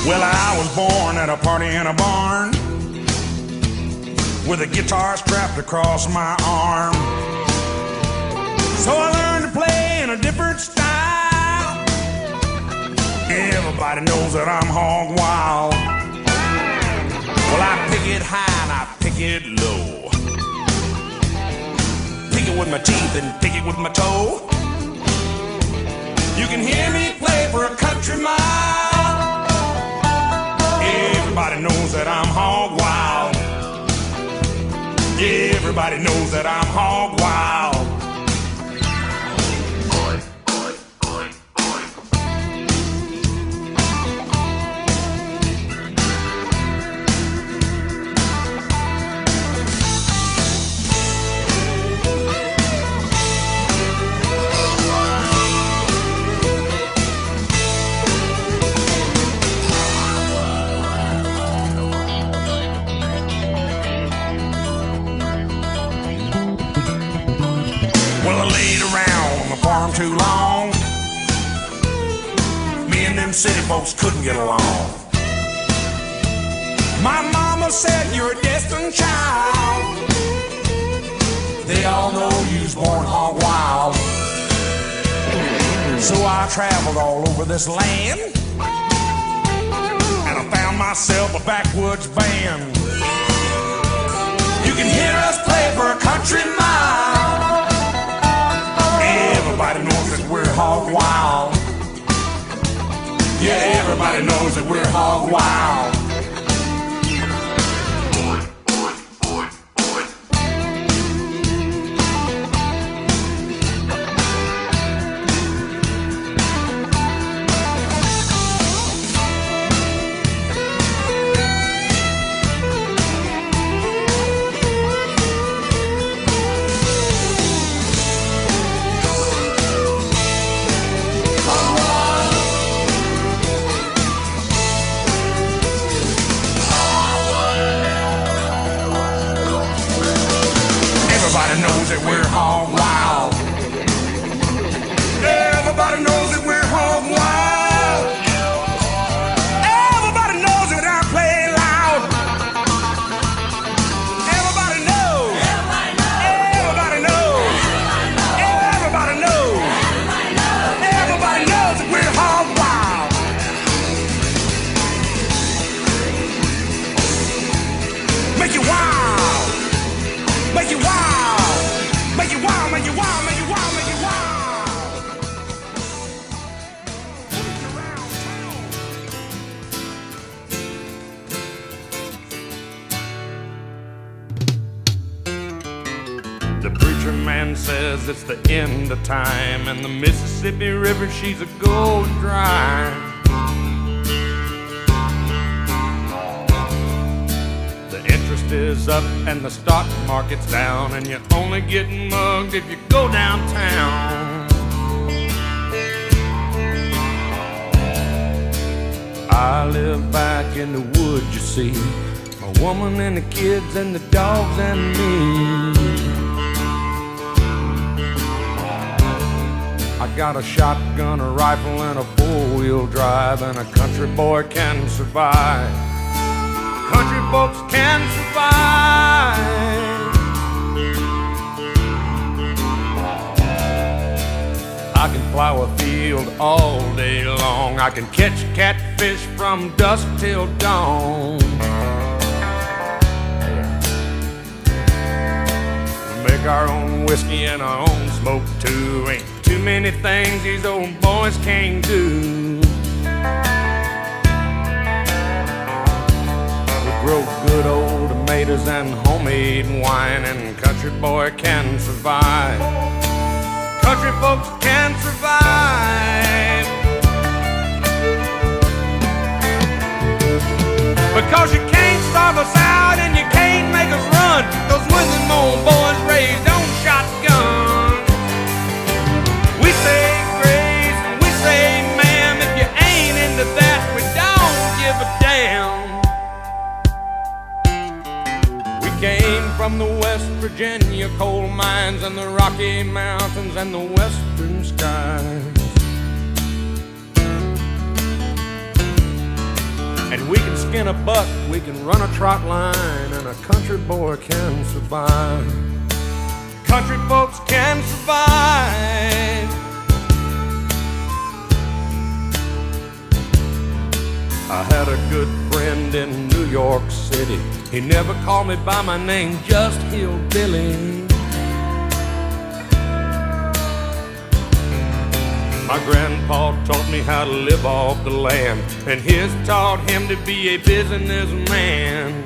Well, I was born at a party in a barn with a guitar strapped across my arm. So I learned to play in a different style. Everybody knows that I'm hog wild. Well, I pick it high and I pick it low. Pick it with my teeth and pick it with my toe. You can hear me play for a country mile. Everybody knows that I'm hog wild. Everybody knows that I'm hog wild. Well, I laid around on the farm too long. Me and them city folks couldn't get along. My mama said you're a destined child. They all know you was born hog wild. So I traveled all over this land, and I found myself a backwoods band. You can hear us play for a country mile. Everybody knows that we're hog wild. Yeah, everybody knows that we're hog wild. Everybody knows that we're hog wild. Everybody knows that we're hog wild. Everybody knows that I play loud. Everybody knows. Everybody knows. Everybody knows. Everybody knows that we're hog wild. Make you wild. Make you wild. Make you wild, make you wild, make you wild, make you wild. The preacher man says it's the end of time, and the Mississippi River, she's a going dry. Interest is up and the stock market's down, and you're only getting mugged if you go downtown. I live back in the woods, you see, my woman and the kids and the dogs and me. I got a shotgun, a rifle, and a four-wheel drive, and a country boy can survive. Country folks can survive. I can plow a field all day long. I can catch catfish from dusk till dawn. We make our own whiskey and our own smoke too. Ain't too many things these old boys can't do. Grow good old tomatoes and homemade wine, and country boy can survive. Country folks can survive. Because you can't starve us out and you can't make us run. Those Woodland old boys raised on shotguns. We say grace and we say ma'am. If you ain't into that, we don't give a damn. Came from the West Virginia coal mines and the Rocky Mountains and the western skies. skin a buck, we can run a trot line, and a country boy can survive. Country folks can survive. I had a good friend in New York City. He never called me by my name, just Hillbilly. My grandpa taught me how to live off the land, and his taught him to be a businessman.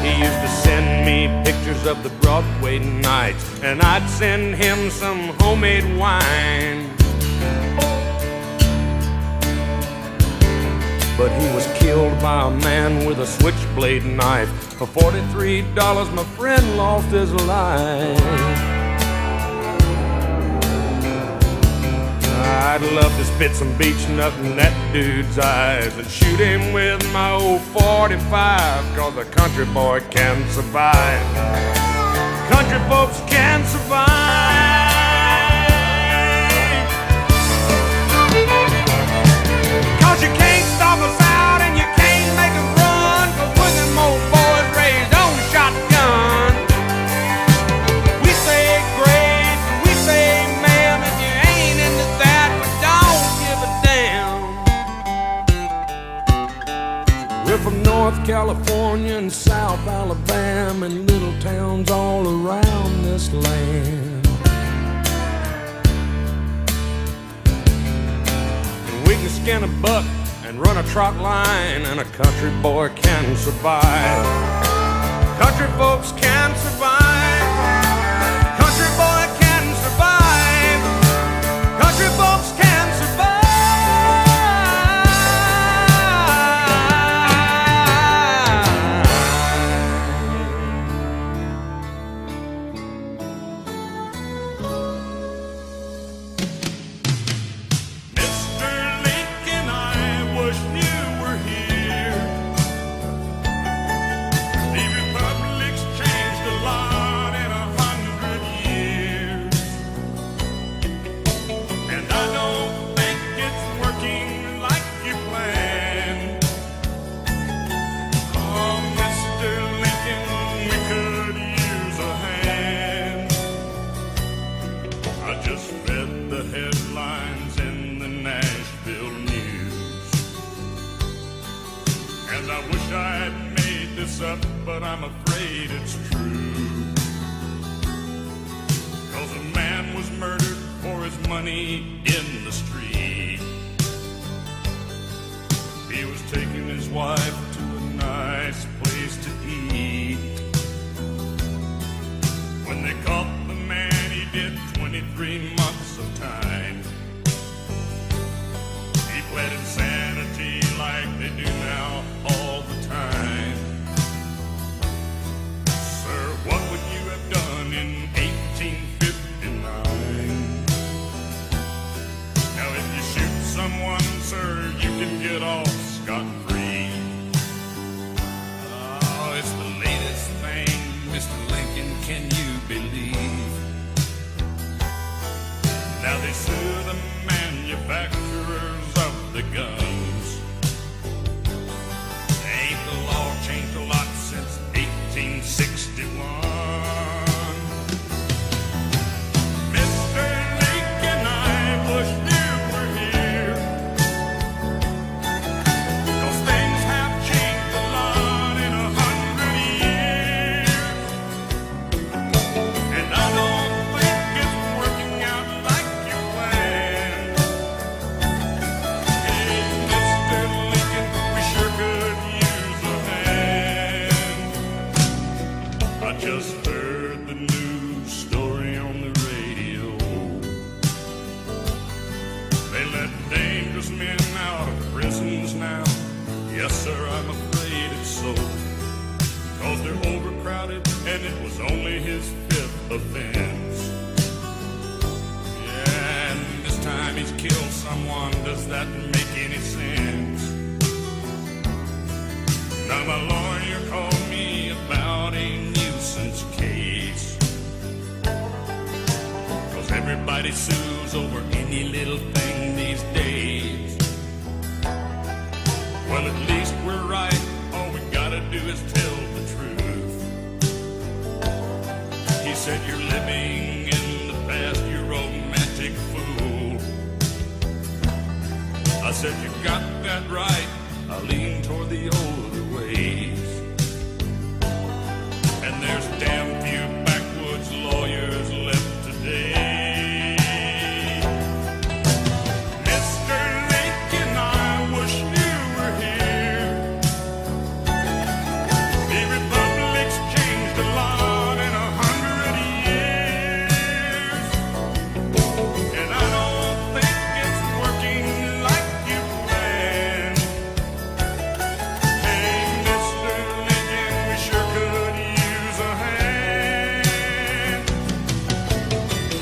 He used to send me pictures of the Broadway nights, and I'd send him some homemade wine. But he was killed by a man with a switchblade knife. For $43, my friend lost his life. I'd love to spit some beach nut in that dude's eyes and shoot him with my old 45, 'cause a country boy can survive. Country folks can survive. 'Cause you can't stop us out and you can't make us run, 'cause we're them old boys raised on shotgun. We say grace and we say ma'am, if you ain't into that, we don't give a damn. We're from North California and South Alabama and little towns all around this land. We can skin a buck and run a trot line, and a country boy can survive. Country folks can survive. Country boy can survive. Country folks can survive. But I'm afraid it's true. 'Cause a man was murdered for his money in the street. He was taking his wife to a nice place to eat. When they caught the man, he did 23 months of time. He pled insanity like they do now all the time. What would you have done in 1859? Now if you shoot someone, sir, you can get off scot-free. Oh, it's the latest thing, Mr. Lincoln, can you believe? Now they sue the manufacturers of the guns. Ain't the law changed a lot since 1861? Mr. Lincoln, I wish you were here, 'cause things have changed a lot in 100 years. And I don't think it's working out like you planned. Hey, Mr. Lincoln, we sure could use a hand. I just heard the news story on the radio. They let dangerous men out of prisons now. Yes, sir, I'm afraid it's so. 'Cause they're overcrowded and it was only his 5th offense. Yeah, and this time he's killed someone. Does that make any sense? Now my lawyer called me about a nuisance case. 'Cause everybody sues over any little thing these days. Well, at least we're right. All we gotta do is tell the truth. He said, you're living in the past, you romantic fool. I said, you got that right. I lean toward the older ways. And there's damn few backwoods lawyers left today. Mr. Lincoln, I wish you were here. The republic's changed a lot in 100 years. And I don't think it's working like you planned. Hey, Mr. Lincoln, we sure could use a hand.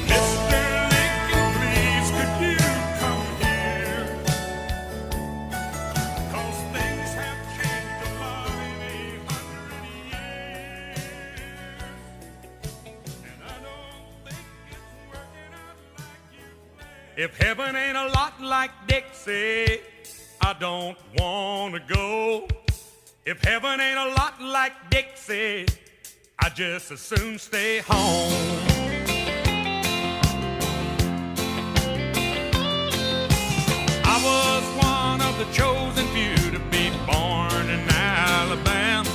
Mr. Lincoln, please, could you come here? 'Cause things have changed a lot in 100 years. And I don't think it's working out like you planned. If heaven ain't a lot like Dixie, I don't wanna go. If heaven ain't a lot like Dixie, I just as soon stay home. I was one of the chosen few to be born in Alabama.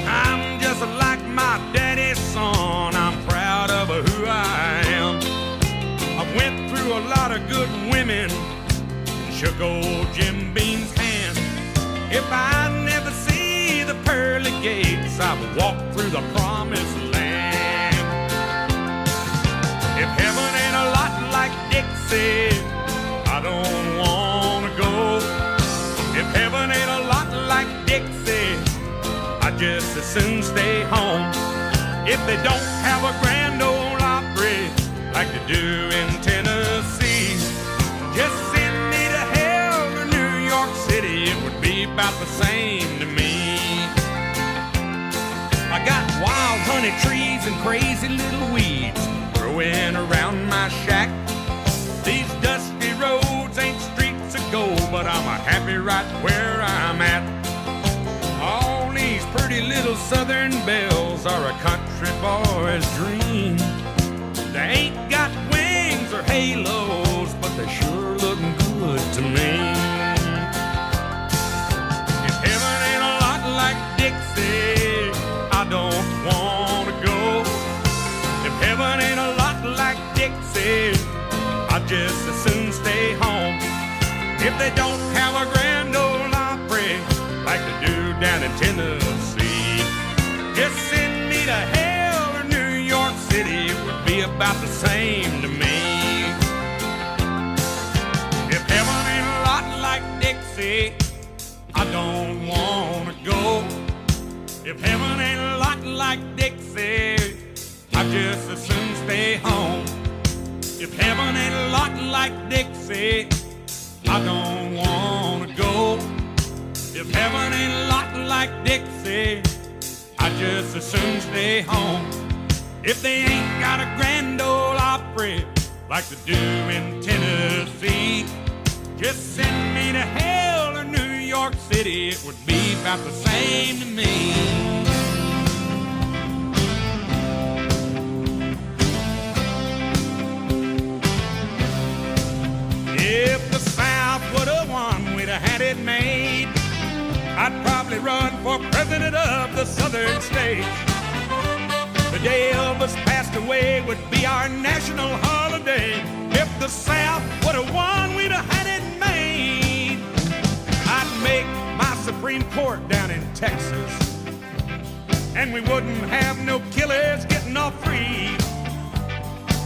I'm just like my daddy's son. I'm proud of who I am. I went through a lot of good women and shook old Jim Beam's hand. If I never see the pearly gates, I've walked through the promised land. If heaven ain't a lot like Dixie, I don't wanna go. If heaven ain't a lot like Dixie, I just as soon stay home. If they don't have a grand ole Opry like they do in Tennessee, just send me to hell or New York City, it would be about the same to me. I got wild honey trees and crazy little weeds growing around my shack. These dusty roads ain't streets of gold, but I'm happy right where I'm at. All these pretty little southern belles are a country boy's dream. They ain't got wings or halos, but they sure look good to me. If heaven ain't a lot like Dixie, I don't wanna go. If heaven ain't a lot like Dixie, I just as soon stay home. If they don't have a grand ole Opry like they do down in Tennessee, just send me to hell or New York City, it would be about the same to me. If heaven ain't a lot like Dixie, I don't wanna go. If heaven ain't a lot like Dixie, I just as soon stay home. If heaven ain't a lot like Dixie, I don't wanna go. If heaven ain't a lot like Dixie, I just as soon stay home. If they ain't got a grand ole Opry like they do in Tennessee, just send me to hell or New York City, it would be about the same to me. If the South would have won, we'd have had it made. I'd probably run for president of the southern states. The day Elvis passed away would be our national holiday. If the South would have won, we'd have had it made. I'd make my Supreme Court down in Texas, and we wouldn't have no killers getting off free.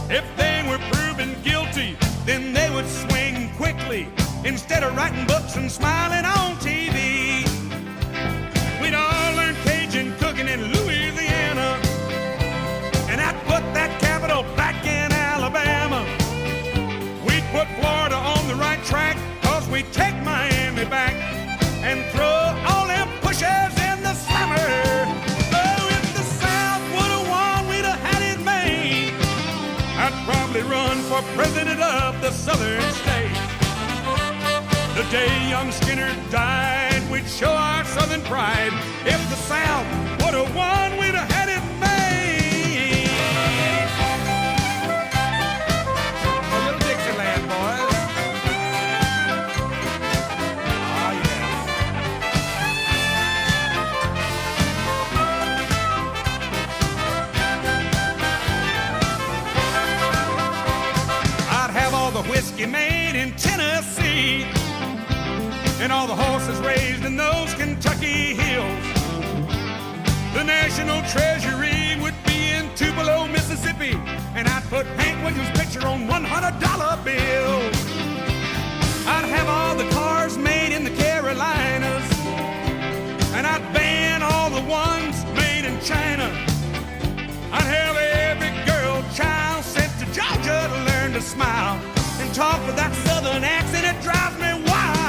If they were proven guilty, then they would swing quickly instead of writing books and smiling on TV. We'd all learn Cajun cooking in Louisiana, and I'd put that capital back in Alabama. We'd put Florida on the right track, 'cause we'd take Miami back and throw all them pushers in the summer. Oh, if the South would have won, we'd have had it made. I'd probably run for president of the southern states. The day young Skinner died, we'd show our southern pride. If the South would have won, we'd have had it made. A little Dixieland, boys. Oh, yeah. I'd have all the whiskey made in Tennessee, and all the horses raised in those Kentucky hills. The national treasury would be in Tupelo, Mississippi, and I'd put Hank Williams' picture on $100 bills. I'd have all the cars made in the Carolinas, and I'd ban all the ones made in China. I'd have every girl child sent to Georgia to learn to smile and talk with that southern accent. It drives me wild.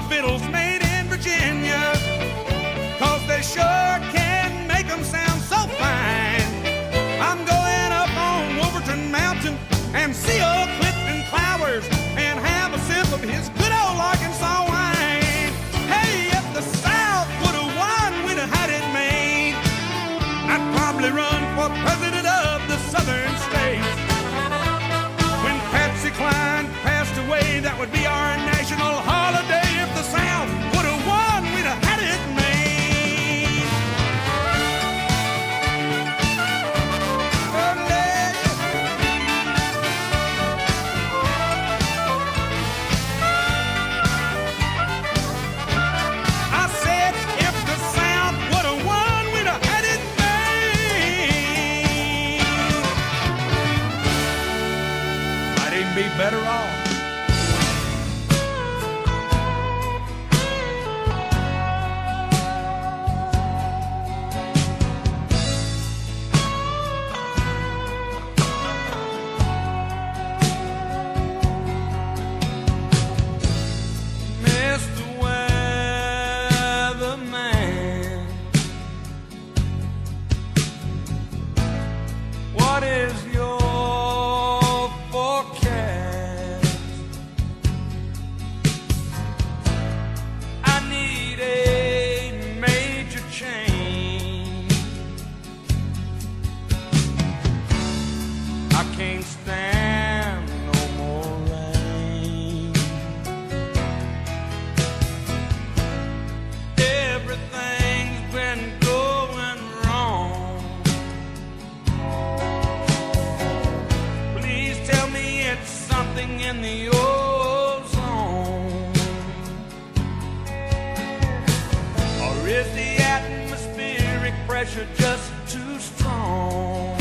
Fiddles made in Virginia, 'cause they sure can make them sound so fine. I'm going up on Wolverton Mountain and see old Clifton Clowers and have a sip of his good old Arkansas wine. Hey, if the South would have won, we'd have had it made. I'd probably run for president of the southern states. When Patsy Cline passed away, that would be our national holiday. If the South would have won, we'd have had it made. I said, if the South would have won, we'd have had it made. Might even be better off. What is your forecast? I need a major change. I can't stand no more rain. Everything's been going wrong. Please tell me it's something in the ozone, or is the atmospheric pressure just too strong?